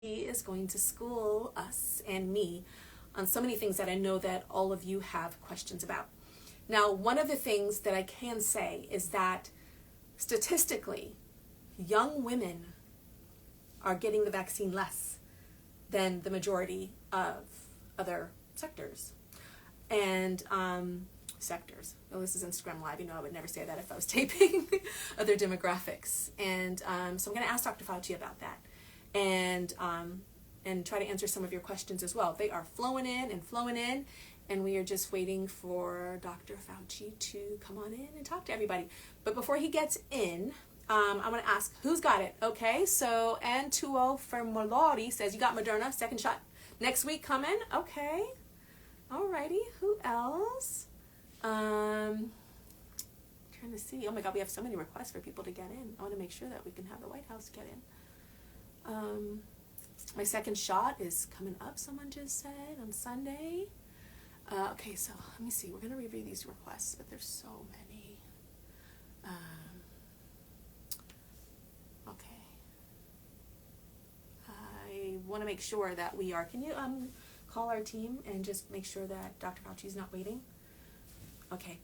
He is going to school us and me on so many things that I know that all of you have questions about. Now, one of the things that I can say is that statistically, young women are getting the vaccine less than the majority of other sectors. And sectors. Oh, this is Instagram Live. You know, I would never say that if I was taping other demographics. And so I'm going to ask Dr. Fauci about that. And try to answer some of your questions as well. They are flowing in, and we are just waiting for Dr. Fauci to come on in and talk to everybody. But before he gets in, I want to ask, who's got it? Okay, so N20 from molarity says, you got Moderna, second shot next week coming. Okay, alrighty, who else? Trying to see. Oh my God, we have so many requests for people to get in. I want to make sure that we can have the White House get in. My second shot is coming up, someone just said, on Sunday. Okay, so let me see. We're going to review these requests, but there's so many. Okay. I want to make sure that we are. Can you call our team and just make sure that Dr. Fauci is not waiting? Okay.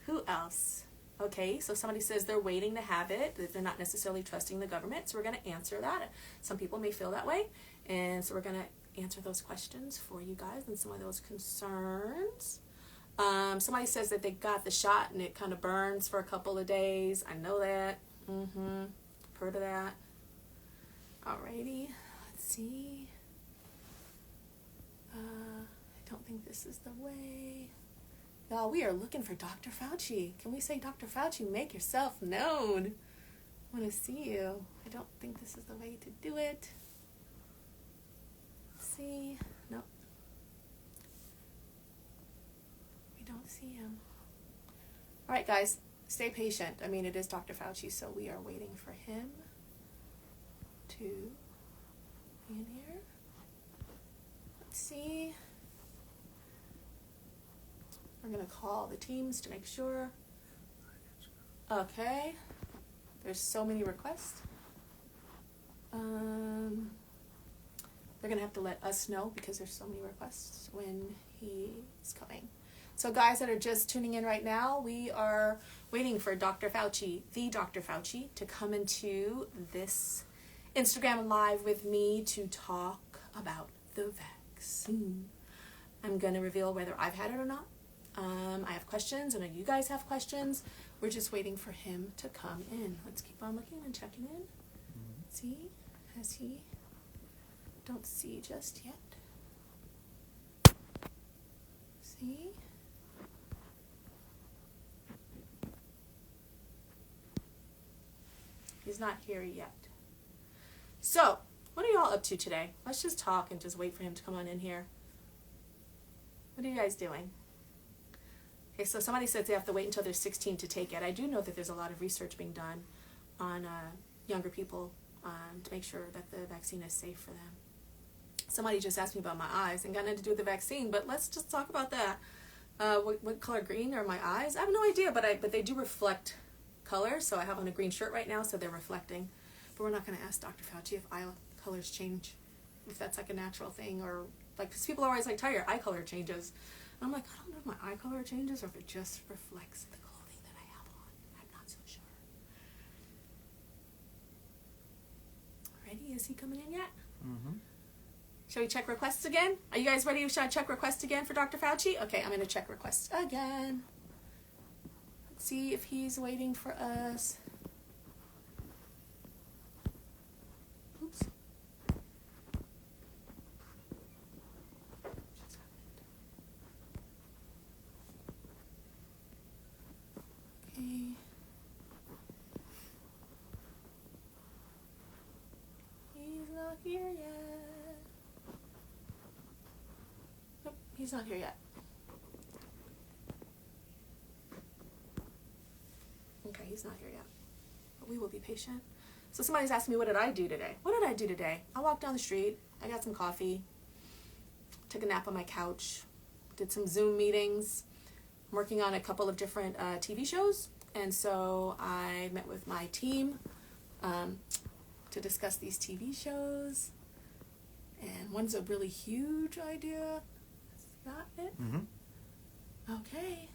Who else? Okay, so somebody says they're waiting to have it, that they're not necessarily trusting the government, so we're going to answer that. Some people may feel that way, and so we're going to answer those questions for you guys and some of those concerns. Somebody says that they got the shot and it kind of burns for a couple of days. I know that. Heard of that. Alrighty, let's see. I don't think this is the way. Y'all, we are looking for Dr. Fauci. Can we say, Dr. Fauci, make yourself known? I want to see you. I don't think this is the way to do it. Let's see. Nope. We don't see him. All right, guys, stay patient. I mean, it is Dr. Fauci, so we are waiting for him to be in here. Let's see. We're going to call the teams to make sure. Okay. There's so many requests. They're going to have to let us know because there's so many requests when he's coming. So guys that are just tuning in right now, we are waiting for Dr. Fauci, the Dr. Fauci, to come into this Instagram Live with me to talk about the vaccine. I'm going to reveal whether I've had it or not. I have questions. I know you guys have questions. We're just waiting for him to come in. Let's keep on looking and checking in. See? Has he? Don't see just yet. See? He's not here yet. So, what are y'all up to today? Let's just talk and just wait for him to come on in here. What are you guys doing? Okay, so somebody says they have to wait until they're 16 to take it. I do know that there's a lot of research being done on younger people to make sure that the vaccine is safe for them. Somebody just asked me about my eyes and got nothing to do with the vaccine, but let's just talk about that. What color green are my eyes? I have no idea, but they do reflect color, so I have on a green shirt right now, so they're reflecting. But we're not going to ask Dr. Fauci if eye colors change, if that's like a natural thing, or like, because people are always like, Ty, your eye color changes. I'm like, I don't know if my eye color changes or if it just reflects the clothing that I have on. I'm not so sure. Ready? Is he coming in yet? Shall we check requests again? Are you guys ready? Should I check requests again for Dr. Fauci? Okay, I'm going to check requests again. Let's see if he's waiting for us. Oops. He's not here yet. Nope, he's not here yet. Okay, he's not here yet. But we will be patient. So somebody's asking me, what did I do today? What did I do today? I walked down the street. I got some coffee. Took a nap on my couch. Did some Zoom meetings. I'm working on a couple of different TV shows. And so I met with my team. to discuss these TV shows. And one's a really huge idea. Is that it? Mm-hmm. Okay.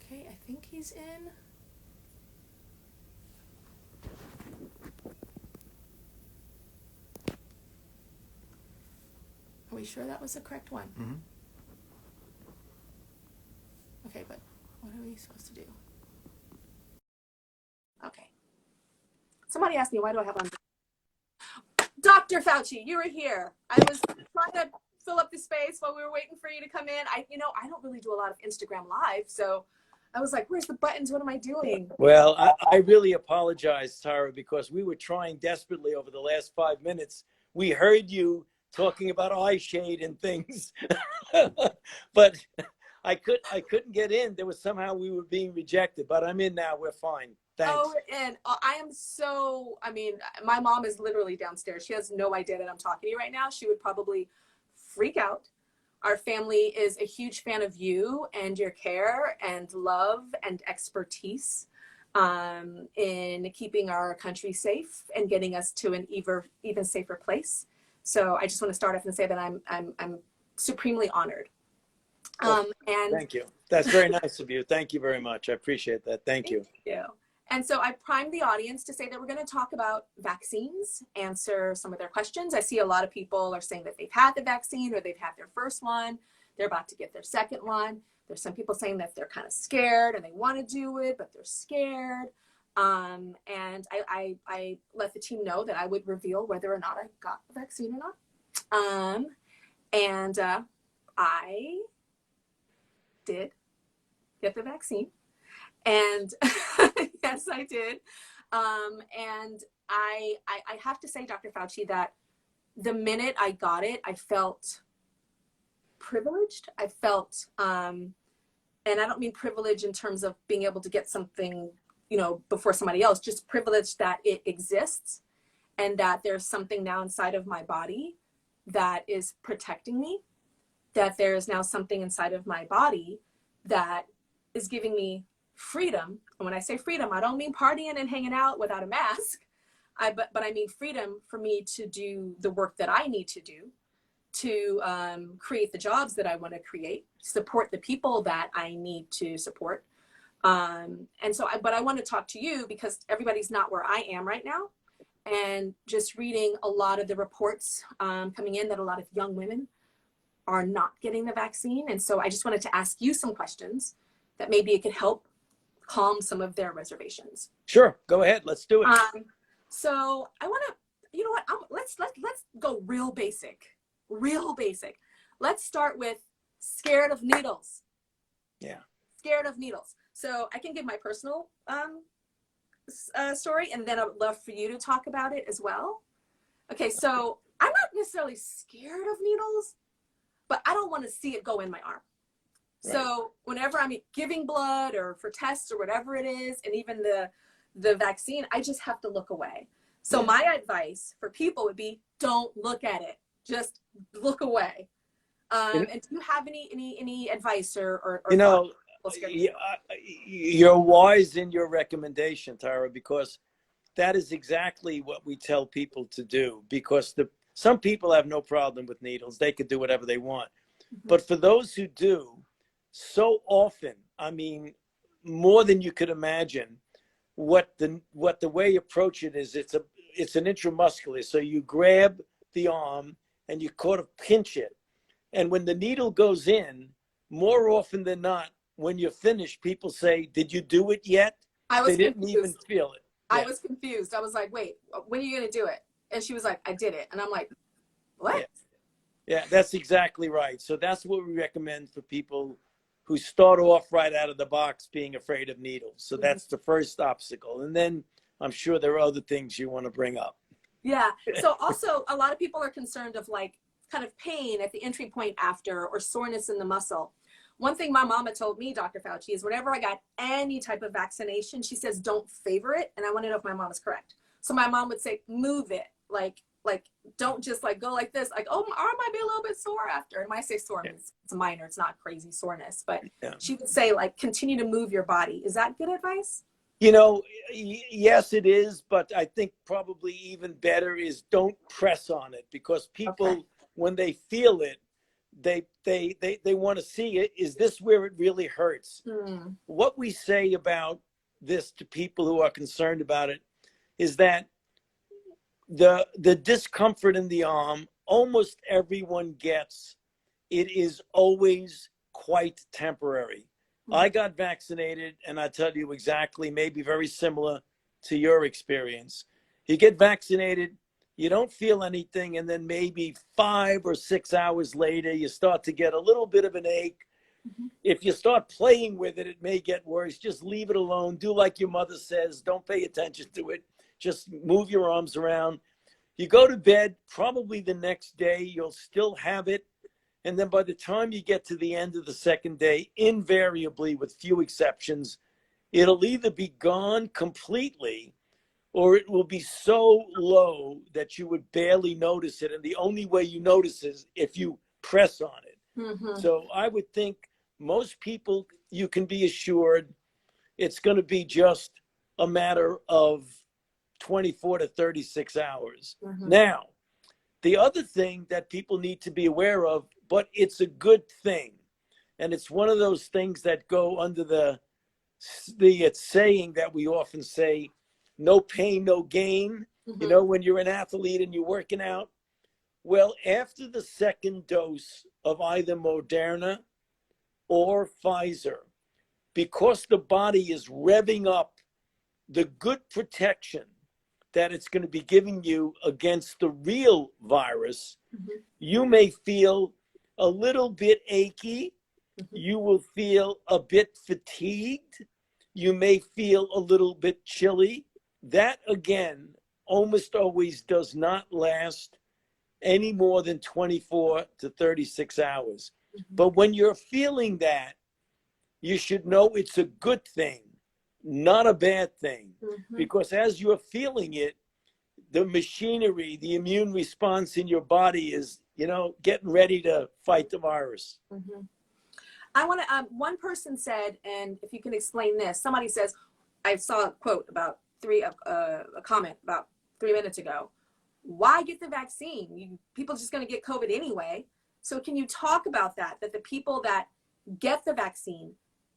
Okay, I think he's in. Are we sure that was the correct one? Mm-hmm. Okay, but what are we supposed to do? Okay. Somebody asked me, why do I have on? Dr. Fauci, you were here. I was trying to fill up the space while we were waiting for you to come in. I don't really do a lot of Instagram Live, so I was like, where's the buttons? What am I doing? Well, I really apologize, Tara, because we were trying desperately over the last 5 minutes. We heard you talking about eye shade and things, but I couldn't get in. There was somehow we were being rejected, but I'm in now. We're fine. Thanks. Oh, and I am my mom is literally downstairs. She has no idea that I'm talking to you right now. She would probably freak out. Our family is a huge fan of you and your care and love and expertise in keeping our country safe and getting us to an even safer place. So I just want to start off and say that I'm supremely honored. And thank you. That's very nice of you. Thank you very much. I appreciate that. Thank you. Thank you. And so I primed the audience to say that we're going to talk about vaccines, answer some of their questions. I see a lot of people are saying that they've had the vaccine or they've had their first one. They're about to get their second one. There's some people saying that they're kind of scared and they want to do it, but they're scared. And I let the team know that I would reveal whether or not I got the vaccine or not. I did get the vaccine. And yes, I did. And I have to say, Dr. Fauci, that the minute I got it, I felt privileged. I felt, and I don't mean privilege in terms of being able to get something, before somebody else, just privilege that it exists and that there's something now inside of my body that is protecting me, that there is now something inside of my body that is giving me freedom. And when I say freedom, I don't mean partying and hanging out without a mask. But I mean freedom for me to do the work that I need to do, to create the jobs that I want to create, support the people that I need to support. But I want to talk to you because everybody's not where I am right now. And just reading a lot of the reports coming in that a lot of young women are not getting the vaccine. And so I just wanted to ask you some questions that maybe it could help calm some of their reservations. Sure, go ahead. Let's do it. So I want to, let's go real basic. Let's start with scared of needles. Yeah. Scared of needles. So I can give my personal story, and then I would love for you to talk about it as well. Okay, so I'm not necessarily scared of needles, but I don't want to see it go in my arm. Right. So whenever I'm giving blood or for tests or whatever it is, and even the vaccine, I just have to look away. So my advice for people would be, don't look at it. Just look away. And do you have any advice or you're wise in your recommendation, Tara, because that is exactly what we tell people to do, because some people have no problem with needles. They could do whatever they want. Mm-hmm. But for those who do, so often, I mean, more than you could imagine, what the way you approach it is, it's an intramuscular. So you grab the arm and you kind of pinch it. And when the needle goes in, more often than not, when you're finished, people say, did you do it yet? They didn't even feel it. Yeah. I was confused. I was like, wait, when are you going to do it? And she was like, I did it. And I'm like, what? Yeah, that's exactly right. So that's what we recommend for people who start off right out of the box being afraid of needles. So that's the first obstacle. And then I'm sure there are other things you want to bring up. Yeah. So also a lot of people are concerned of like kind of pain at the entry point after, or soreness in the muscle. One thing my mama told me, Dr. Fauci, is whenever I got any type of vaccination, she says, don't favor it. And I want to know if my mom is correct. So my mom would say, move it. Like, like, don't just like go like this, like, oh, my arm might be a little bit sore after. And when I say sore, Yeah. it's minor, it's not crazy soreness, but Yeah. she would say, like, continue to move your body. Is that good advice? You know, yes, it is, but I think probably even better is don't press on it, because people, Okay. when they feel it, they want to see it. Is this where it really hurts? What we say about this to people who are concerned about it is that the discomfort in the arm, almost everyone gets. It is always quite temporary. I got vaccinated, and I tell you exactly, maybe very similar to your experience. You get vaccinated, you don't feel anything, and then maybe 5 or 6 hours later, you start to get a little bit of an ache. If you start playing with it, it may get worse. Just leave it alone. Do like your mother says. Don't pay attention to it. Just move your arms around. You go to bed, probably the next day, you'll still have it. And then by the time you get to the end of the second day, invariably, with few exceptions, it'll either be gone completely, or it will be so low that you would barely notice it. And the only way you notice is if you press on it. So I would think most people, you can be assured it's going to be just a matter of 24 to 36 hours. Now, the other thing that people need to be aware of, but it's a good thing, and it's one of those things that go under the saying that we often say, no pain, no gain. You know, when you're an athlete and you're working out. Well, after the second dose of either Moderna or Pfizer, because the body is revving up the good protection that it's going to be giving you against the real virus, you may feel a little bit achy. You will feel a bit fatigued. You may feel a little bit chilly. That, again, almost always does not last any more than 24 to 36 hours. But when you're feeling that, you should know it's a good thing, not a bad thing. Because as you're feeling it, the machinery, the immune response in your body is, getting ready to fight the virus. I want to, one person said, and if you can explain this, somebody says, I saw a quote about a comment about 3 minutes ago. Why get the vaccine? People are just going to get COVID anyway. So can you talk about that the people that get the vaccine,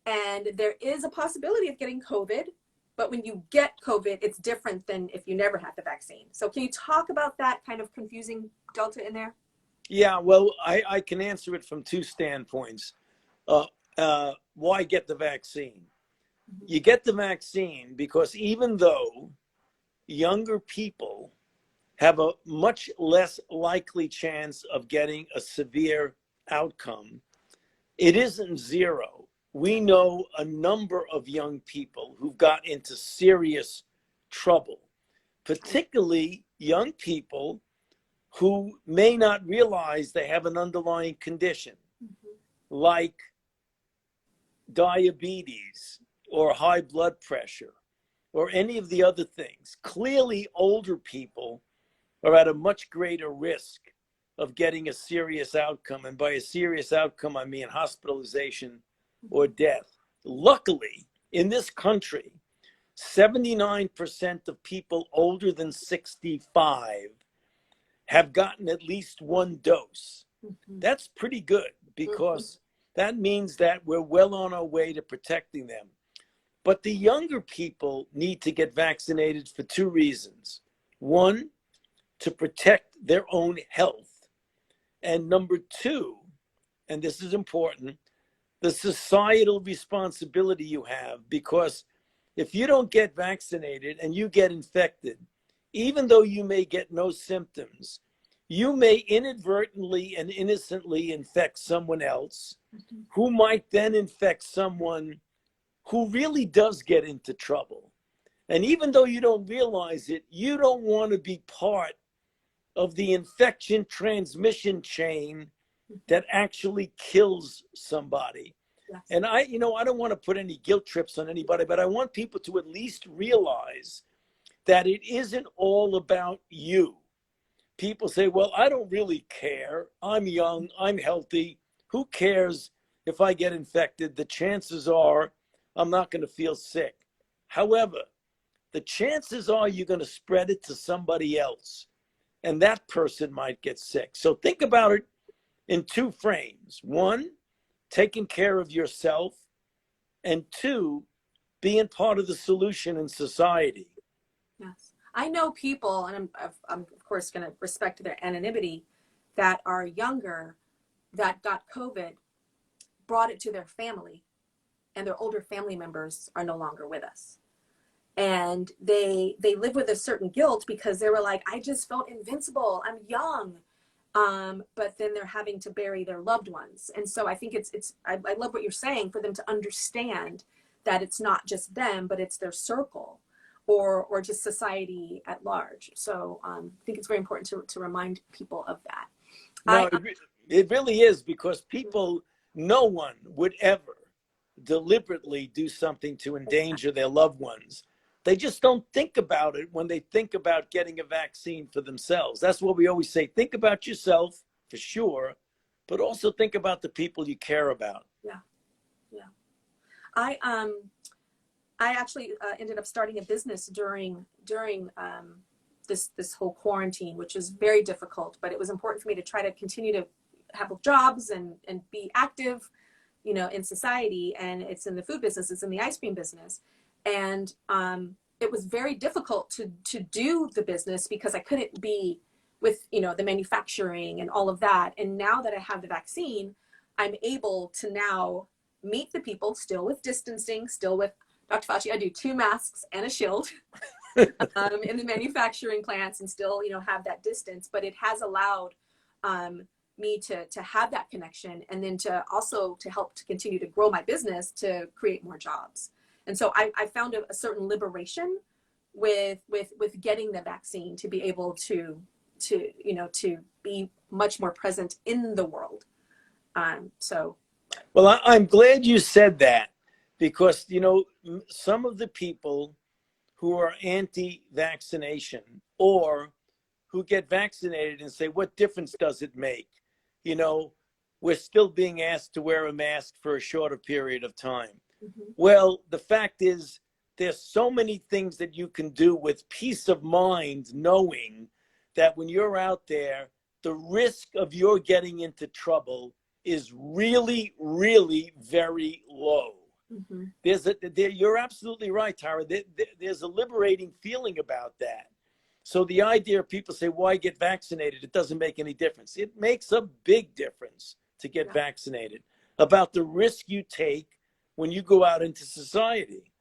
and there is a possibility of getting COVID, but when you get COVID, it's different than if you never had the vaccine. So can you talk about that kind of confusing delta in there? Yeah, well, I can answer it from two standpoints. Why get the vaccine? You get the vaccine because even though younger people have a much less likely chance of getting a severe outcome, it isn't zero. We know a number of young people who've got into serious trouble, particularly young people who may not realize they have an underlying condition, like diabetes or high blood pressure or any of the other things. Clearly, older people are at a much greater risk of getting a serious outcome. And by a serious outcome, I mean hospitalization or death. Luckily, in this country, 79% of people older than 65 have gotten at least one dose. That's pretty good, because that means that we're well on our way to protecting them. But the younger people need to get vaccinated for two reasons. One, to protect their own health. And number two, and this is important, the societal responsibility you have, because if you don't get vaccinated and you get infected, even though you may get no symptoms, you may inadvertently and innocently infect someone else, who might then infect someone who really does get into trouble. And even though you don't realize it, you don't want to be part of the infection transmission chain that actually kills somebody. Yes. And I don't want to put any guilt trips on anybody, but I want people to at least realize that it isn't all about you. people say, well, I don't really care. I'm young, I'm healthy. Who cares if I get infected? The chances are I'm not going to feel sick. However, the chances are you're going to spread it to somebody else, and that person might get sick. So think about it in two frames. One, taking care of yourself, and two, being part of the solution in society. Yes. I know people, and I'm of course going to respect their anonymity, that are younger that got COVID, brought it to their family, and their older family members are no longer with us. And they live with a certain guilt because they were like, I just felt invincible. I'm young. But then they're having to bury their loved ones. And so I think I love what you're saying, for them to understand that it's not just them, but it's their circle or just society at large. So I think it's very important to remind people of that. No, it really is, because people, no one would ever deliberately do something to endanger their loved ones. They just don't think about it when they think about getting a vaccine for themselves. That's what we always say. Think about yourself, for sure, but also think about the people you care about. Yeah. Yeah. I actually ended up starting a business during this whole quarantine, which was very difficult, but it was important for me to try to continue to have jobs and be active, in society. And it's in the food business, it's in the ice cream business. And it was very difficult to do the business because I couldn't be with, the manufacturing and all of that. And now that I have the vaccine, I'm able to now meet the people, still with distancing, still with Dr. Fauci. I do 2 masks and a shield in the manufacturing plants, and still, have that distance. But it has allowed me to have that connection, and then to also to help to continue to grow my business, to create more jobs. And so I found a certain liberation with getting the vaccine, to be able to be much more present in the world. Well, I'm glad you said that, because, some of the people who are anti-vaccination, or who get vaccinated and say, what difference does it make? We're still being asked to wear a mask for a shorter period of time. Mm-hmm. Well, the fact is, there's so many things that you can do with peace of mind, knowing that when you're out there, the risk of your getting into trouble is really, really very low. Mm-hmm. You're absolutely right, Tara. There's a liberating feeling about that. So the idea of people say, why get vaccinated? It doesn't make any difference. It makes a big difference to get vaccinated, about the risk you take when you go out into society.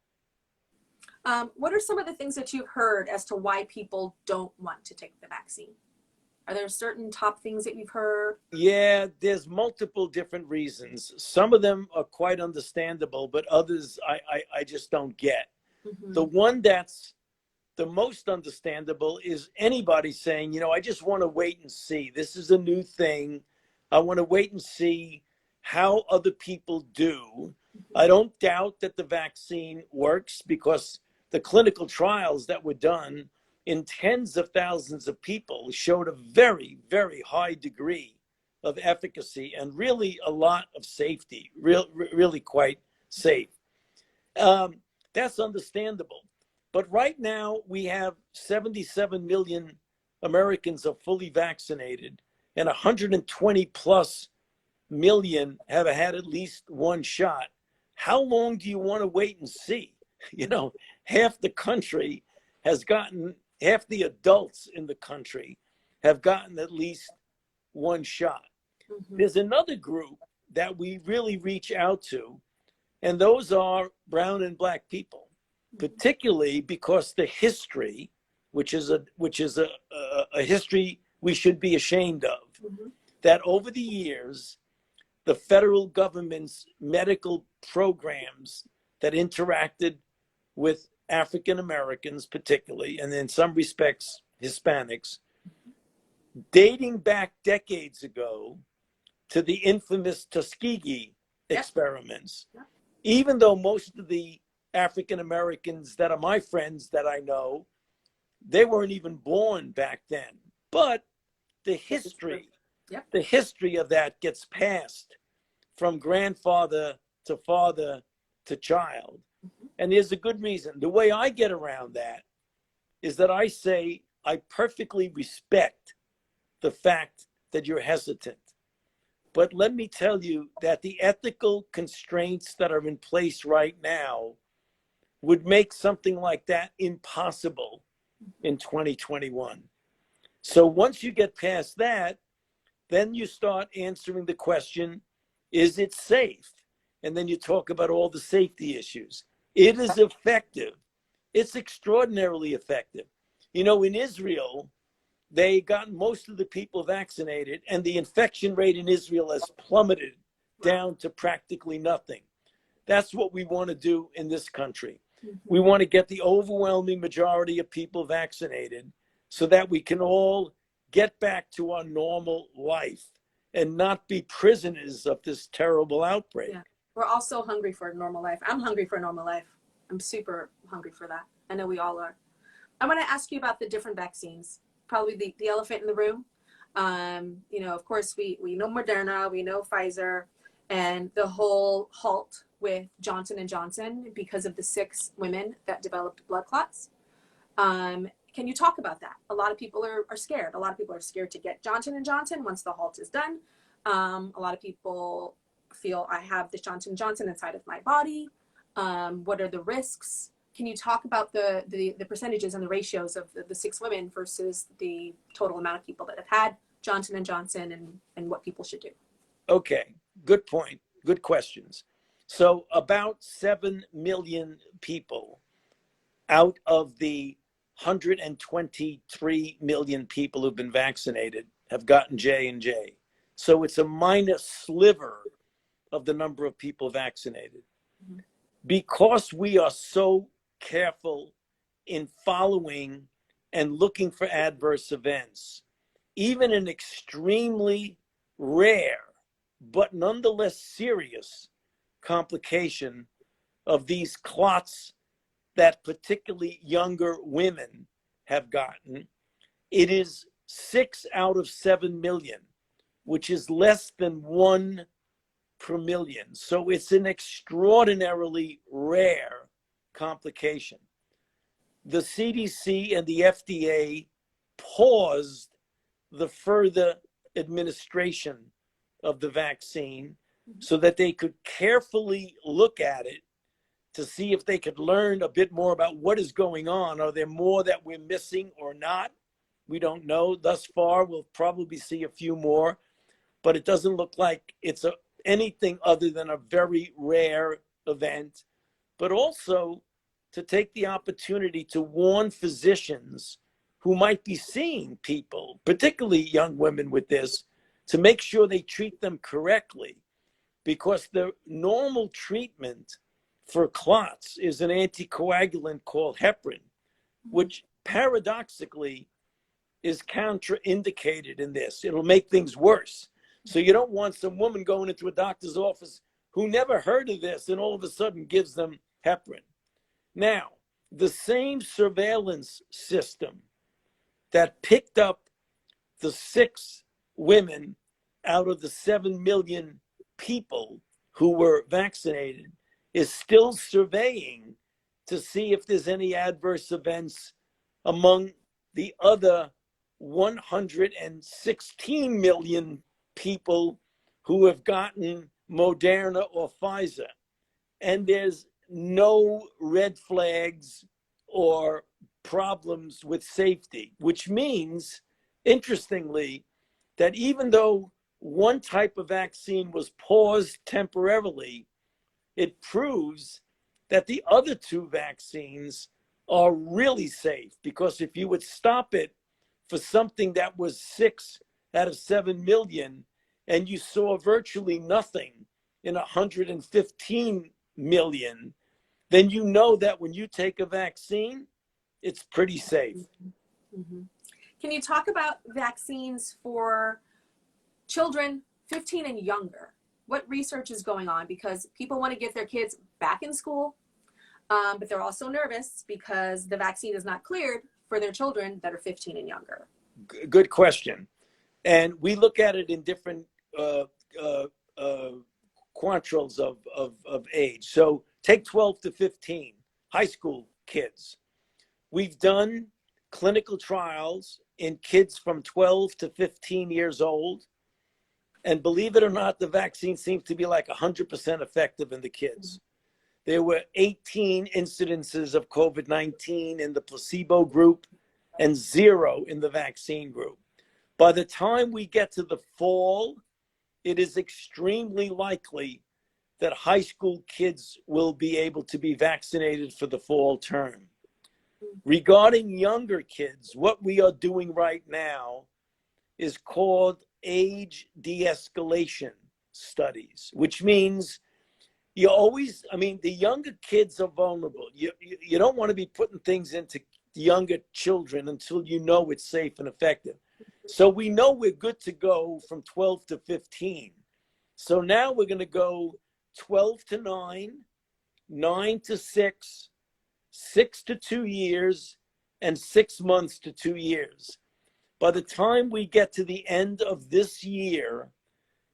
What are some of the things that you've heard as to why people don't want to take the vaccine? Are there certain top things that you've heard? Yeah, there's multiple different reasons. Some of them are quite understandable, but others I just don't get. Mm-hmm. The one that's the most understandable is anybody saying, I just want to wait and see. This is a new thing. I want to wait and see how other people do. Mm-hmm. I don't doubt that the vaccine works, because the clinical trials that were done in tens of thousands of people showed a very, very high degree of efficacy, and really a lot of safety, really quite safe. That's understandable. But right now we have 77 million Americans are fully vaccinated, and 120 plus million have had at least one shot. How long do you want to wait and see? Half the country has gotten, half the adults in the country have gotten at least one shot. Mm-hmm. There's another group that we really reach out to, and those are brown and black people, particularly because the history, which is a history we should be ashamed of, mm-hmm. that over the years, the federal government's medical programs that interacted with African Americans particularly, and in some respects Hispanics, dating back decades ago to the infamous Tuskegee experiments. Yep. Even though most of the African Americans that are my friends that I know, they weren't even born back then. But the This is true. history, Yep. the history of that gets passed from grandfather to father to child. And there's a good reason. The way I get around that is that I say, I perfectly respect the fact that you're hesitant. But let me tell you that the ethical constraints that are in place right now would make something like that impossible in 2021. So once you get past that, then you start answering the question, is it safe? And then you talk about all the safety issues. It is effective. It's extraordinarily effective. You know, in Israel, they got most of the people vaccinated, and the infection rate in Israel has plummeted down to practically nothing. That's what we want to do in this country. We want to get the overwhelming majority of people vaccinated so that we can all get back to our normal life and not be prisoners of this terrible outbreak. Yeah. We're all so hungry for a normal life. I'm hungry for a normal life. I'm super hungry for that. I know we all are. I want to ask you about the different vaccines. Probably the elephant in the room. You know, of course, we know Moderna, we know Pfizer, and the whole halt with Johnson & Johnson because of the 6 women that developed blood clots. Can you talk about that? A lot of people are scared. A lot of people are scared to get Johnson & Johnson once the halt is done. A lot of people feel I have this Johnson & Johnson inside of my body. What are the risks? Can you talk about the percentages and the ratios of the 6 women versus the total amount of people that have had Johnson & Johnson and what people should do? Okay, good point. Good questions. So about 7 million people out of the 123 million people who've been vaccinated have gotten J&J. So it's a minor sliver of the number of people vaccinated. Mm-hmm. Because we are so careful in following and looking for adverse events, even an extremely rare but nonetheless serious complication of these clots that particularly younger women have gotten, it is 6 out of 7 million, which is less than 1 per million. So it's an extraordinarily rare complication. The CDC and the FDA paused the further administration of the vaccine so that they could carefully look at it to see if they could learn a bit more about what is going on. Are there more that we're missing or not? We don't know. Thus far, we'll probably see a few more, but it doesn't look like it's anything other than a very rare event. But also to take the opportunity to warn physicians who might be seeing people, particularly young women with this, to make sure they treat them correctly, because the normal treatment for clots is an anticoagulant called heparin, which paradoxically is contraindicated in this. It'll make things worse. So you don't want some woman going into a doctor's office who never heard of this and all of a sudden gives them heparin. Now, the same surveillance system that picked up the 6 women out of the 7 million people who were vaccinated is still surveying to see if there's any adverse events among the other 116 million people who have gotten Moderna or Pfizer. And there's no red flags or problems with safety, which means, interestingly, that even though one type of vaccine was paused temporarily, it proves that the other 2 vaccines are really safe, because if you would stop it for something that was 6 out of 7 million and you saw virtually nothing in 115 million, then you know that when you take a vaccine, it's pretty safe. Mm-hmm. Can you talk about vaccines for children 15 and younger? What research is going on? Because people want to get their kids back in school, but they're also nervous because the vaccine is not cleared for their children that are 15 and younger. Good question. And we look at it in different quantiles of age. So take 12 to 15, high school kids. We've done clinical trials in kids from 12 to 15 years old. And believe it or not, the vaccine seems to be like 100% effective in the kids. There were 18 incidences of COVID-19 in the placebo group and 0 in the vaccine group. By the time we get to the fall, it is extremely likely that high school kids will be able to be vaccinated for the fall term. Regarding younger kids, what we are doing right now is called age de-escalation studies, which means you always, I mean, the younger kids are vulnerable. You don't want to be putting things into younger children until you know it's safe and effective. So we know we're good to go from 12 to 15. So now we're going to go 12 to 9, 9 to 6, 6 to 2 years, and 6 months to 2 years. By the time we get to the end of this year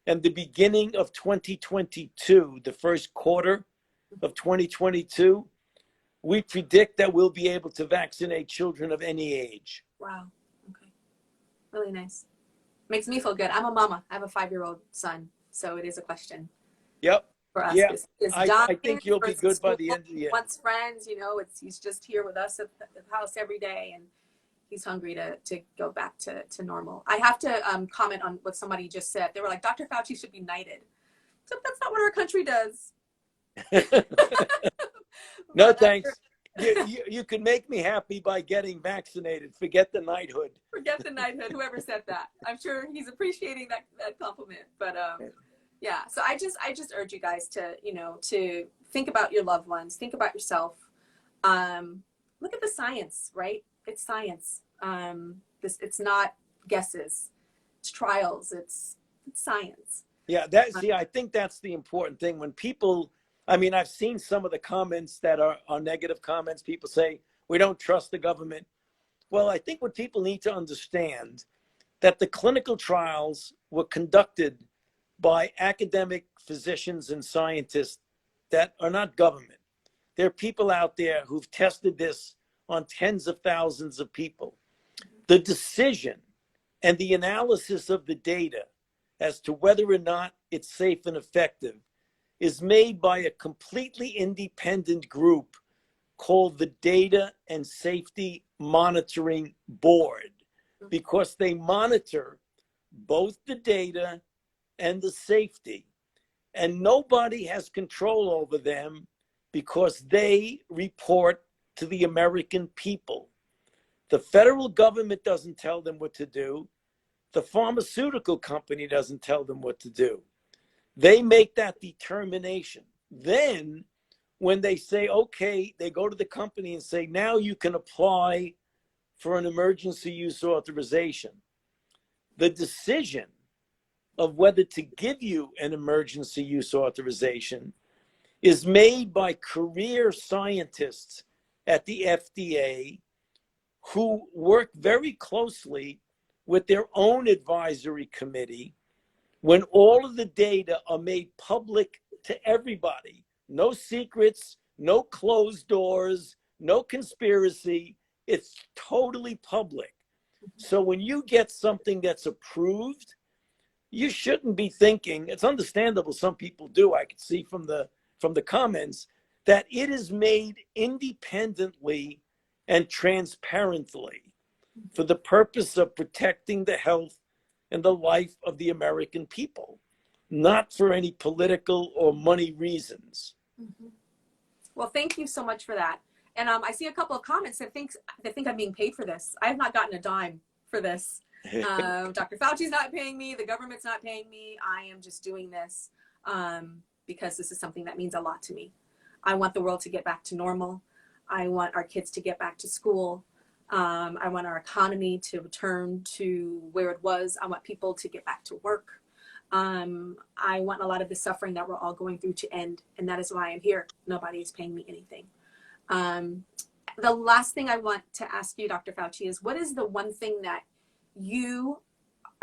and the beginning of 2022, the first quarter of 2022, we predict that we'll be able to vaccinate children of any age. Wow. Okay. Really nice. Makes me feel good. I'm a mama. I have a 5-year-old son, so it is a question. Yep. For us, Yeah. is I think you'll be good by the end of the year. Wants friends, you know. He's just here with us at the house every day, and he's hungry to go back to normal. I have to comment on what somebody just said. They were like, Dr. Fauci should be knighted. So that's not what our country does. No, thanks. You can make me happy by getting vaccinated. Forget the knighthood. Forget the knighthood. Whoever said that. I'm sure he's appreciating that compliment. But yeah. So I just urge you guys to, you know, to think about your loved ones. Think about yourself. Look at the science, right? It's science. It's not guesses. It's trials. It's science. Yeah, I think that's the important thing. When people, I mean, I've seen some of the comments that are negative comments. People say, we don't trust the government. Well, I think what people need to understand that the clinical trials were conducted by academic physicians and scientists that are not government. There are people out there who've tested this on tens of thousands of people. The decision and the analysis of the data as to whether or not it's safe and effective is made by a completely independent group called the Data and Safety Monitoring Board, because they monitor both the data and the safety. And nobody has control over them because they report to the American people. The federal government doesn't tell them what to do. The pharmaceutical company doesn't tell them what to do. They make that determination. Then when they say, okay, they go to the company and say, now you can apply for an emergency use authorization. The decision of whether to give you an emergency use authorization is made by career scientists at the FDA who work very closely with their own advisory committee when all of the data are made public to everybody. No secrets, no closed doors, no conspiracy. It's totally public. So when you get something that's approved, you shouldn't be thinking, it's understandable some people do, I could see from the comments, that it is made independently and transparently for the purpose of protecting the health and the life of the American people, not for any political or money reasons. Mm-hmm. Well, thank you so much for that. And I see a couple of comments that think I'm being paid for this. I have not gotten a dime for this. Dr. Fauci's not paying me. The government's not paying me. I am just doing this because this is something that means a lot to me. I want the world to get back to normal. I want our kids to get back to school. I want our economy to return to where it was. I want people to get back to work. I want a lot of the suffering that we're all going through to end. And that is why I'm here. Nobody is paying me anything. The last thing I want to ask you, Dr. Fauci, is what is the one thing that you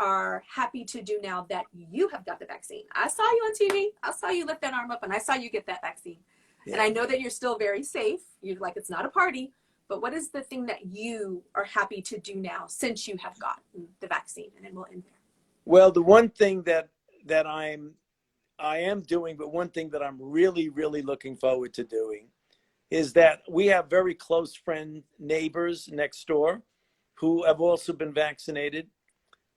are happy to do now that you have got the vaccine? I saw you on TV. I saw you lift that arm up, and I saw you get that vaccine. Yeah. And I know that you're still very safe. You're like, it's not a party. But what is the thing that you are happy to do now since you have gotten the vaccine? And then we'll end there. Well, the one thing that I am doing, but one thing that I'm really, really looking forward to doing is that we have very close neighbors next door who have also been vaccinated.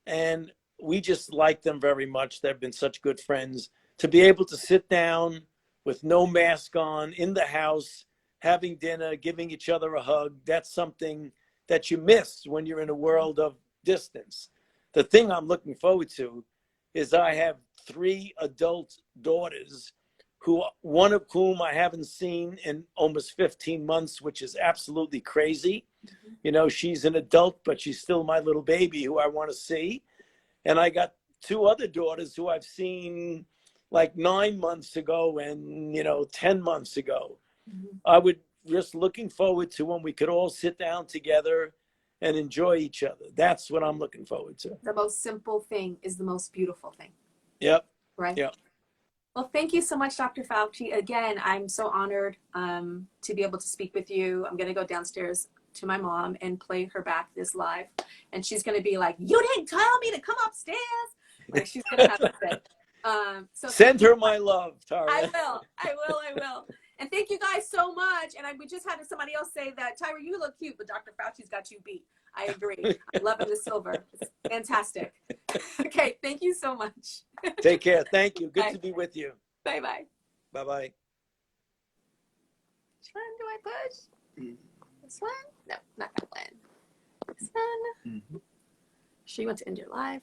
And we just like them very much. They've been such good friends. To be able to sit down with no mask on in the house, having dinner, giving each other a hug, that's something that you miss when you're in a world of distance. The thing I'm looking forward to is I have 3 adult daughters, one of whom I haven't seen in almost 15 months, which is absolutely crazy. Mm-hmm. You know, she's an adult, but she's still my little baby who I want to see. And I got 2 other daughters who I've seen like 9 months ago and, 10 months ago. Mm-hmm. I would just looking forward to when we could all sit down together and enjoy each other. That's what I'm looking forward to. The most simple thing is the most beautiful thing. Yep. Right? Yep. Well, thank you so much, Dr. Fauci. Again, I'm so honored to be able to speak with you. I'm going to go downstairs to my mom and play her back this live. And she's going to be like, you didn't tell me to come upstairs. Like she's going to have to say. So send her my love, Tara. I will. And thank you guys so much. And we just had somebody else say that, Tyra, you look cute, but Dr. Fauci's got you beat. I agree. I'm loving the silver. It's fantastic. Okay, thank you so much. Take care. Thank you. Good Bye. to be with you. Bye-bye. Bye-bye. Which one do I push? This one? No, not that one. This one. Mm-hmm. Sure, you want to end your live?